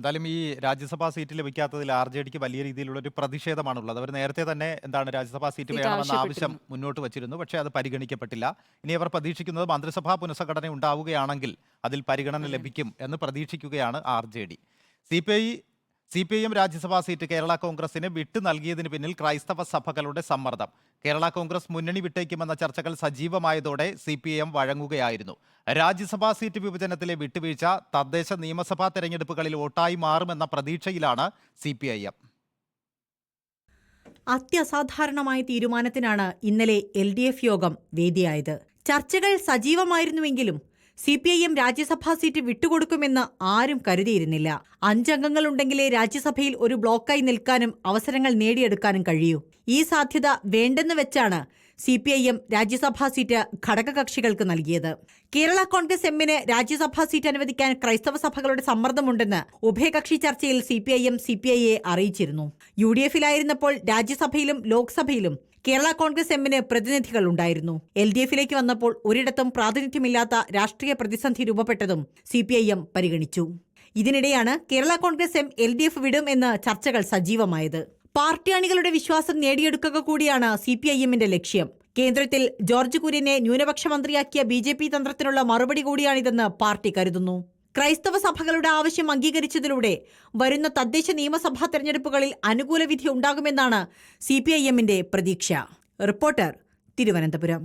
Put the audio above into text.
എന്തായാലും ഈ രാജ്യസഭാ സീറ്റ് ലഭിക്കാത്തതിൽ RJDക്ക് വലിയ രീതിയിലുള്ള ഒരു പ്രതിഷേധമാണുള്ളത്. അവർ നേരത്തെ തന്നെ രാജ്യസഭാ സീറ്റ് വേണമെന്ന ആവശ്യം മുന്നോട്ട് വച്ചിരുന്നു. പക്ഷേ അത് പരിഗണിക്കപ്പെട്ടില്ല. ഇനി അവർ പ്രതീക്ഷിക്കുന്നത് മന്ത്രിസഭാ പുനഃസംഘടന ഉണ്ടാവുകയാണെങ്കിൽ അതിൽ പരിഗണന ലഭിക്കും എന്ന് പ്രതീക്ഷിക്കുകയാണ് RJD. CPIM രാജ്യസഭാ സീറ്റ് കേരള കോൺഗ്രസിന് വിട്ടു നൽകിയതിന് പിന്നിൽ ക്രൈസ്തവ സഭകളുടെ സമ്മർദ്ദം. കേരള കോൺഗ്രസ് മുന്നണി വിട്ടേക്കുമെന്ന ചർച്ചകൾ സജീവമായതോടെ CPIM വഴങ്ങുകയായിരുന്നു. രാജ്യസഭാ സീറ്റ് വിഭജനത്തിലെ വിട്ടുവീഴ്ച തദ്ദേശ നിയമസഭാ തെരഞ്ഞെടുപ്പുകളിൽ വോട്ടായി മാറുമെന്ന പ്രതീക്ഷയിലാണ് CPIM. അത്യസാധാരണമായ തീരുമാനത്തിനാണ് ഇന്നലെ LDF യോഗം വേദിയായത്. ചർച്ചകൾ സജീവമായിരുന്നുവെങ്കിലും CPIM രാജ്യസഭാ സീറ്റ് വിട്ടുകൊടുക്കുമെന്ന് ആരും കരുതിയിരുന്നില്ല. 5 അംഗങ്ങളുണ്ടെങ്കിലേ രാജ്യസഭയിൽ ഒരു ബ്ലോക്കായി നിൽക്കാനും അവസരങ്ങൾ നേടിയെടുക്കാനും കഴിയൂ. ഈ സാധ്യത വേണ്ടെന്ന് വെച്ചാണ് CPIM രാജ്യസഭാ സീറ്റ് ഘടകകക്ഷികൾക്ക് നൽകിയത്. കേരള കോൺഗ്രസ് എമ്മിന് രാജ്യസഭാ സീറ്റ് അനുവദിക്കാൻ ക്രൈസ്തവ സഭകളുടെ സമ്മർദ്ദമുണ്ടെന്ന് ഉഭയകക്ഷി ചർച്ചയിൽ CPIM CPIയെ അറിയിച്ചിരുന്നു. UDFിലായിരുന്നപ്പോൾ രാജ്യസഭയിലും ലോക്സഭയിലും കേരള കോൺഗ്രസ് എമ്മിന് പ്രതിനിധികൾ ഉണ്ടായിരുന്നു. LDFിലേക്ക് വന്നപ്പോൾ ഒരിടത്തും പ്രാതിനിധ്യമില്ലാത്ത രാഷ്ട്രീയ പ്രതിസന്ധി രൂപപ്പെട്ടതും CPIM പരിഗണിച്ചു. ഇതിനിടെയാണ് കേരള കോൺഗ്രസ് എം LDF വിടും എന്ന് ചർച്ചകൾ സജീവമായത്. പാർട്ടി അണികളുടെ വിശ്വാസം നേടിയെടുക്കുക കൂടിയാണ് CPIMന്റെ ലക്ഷ്യം. കേന്ദ്രത്തിൽ ജോർജ് കുര്യനെ ന്യൂനപക്ഷ മന്ത്രിയാക്കിയ BJP തന്ത്രത്തിനുള്ള മറുപടി കൂടിയാണിതെന്ന് പാർട്ടി കരുതുന്നു. ക്രൈസ്തവ സഭകളുടെ ആവശ്യം അംഗീകരിച്ചതിലൂടെ വരുന്ന തദ്ദേശ നിയമസഭാ തെരഞ്ഞെടുപ്പുകളിൽ അനുകൂല വിധി ഉണ്ടാകുമെന്നാണ് CPIMന്റെ പ്രതീക്ഷ. റിപ്പോർട്ടർ, തിരുവനന്തപുരം.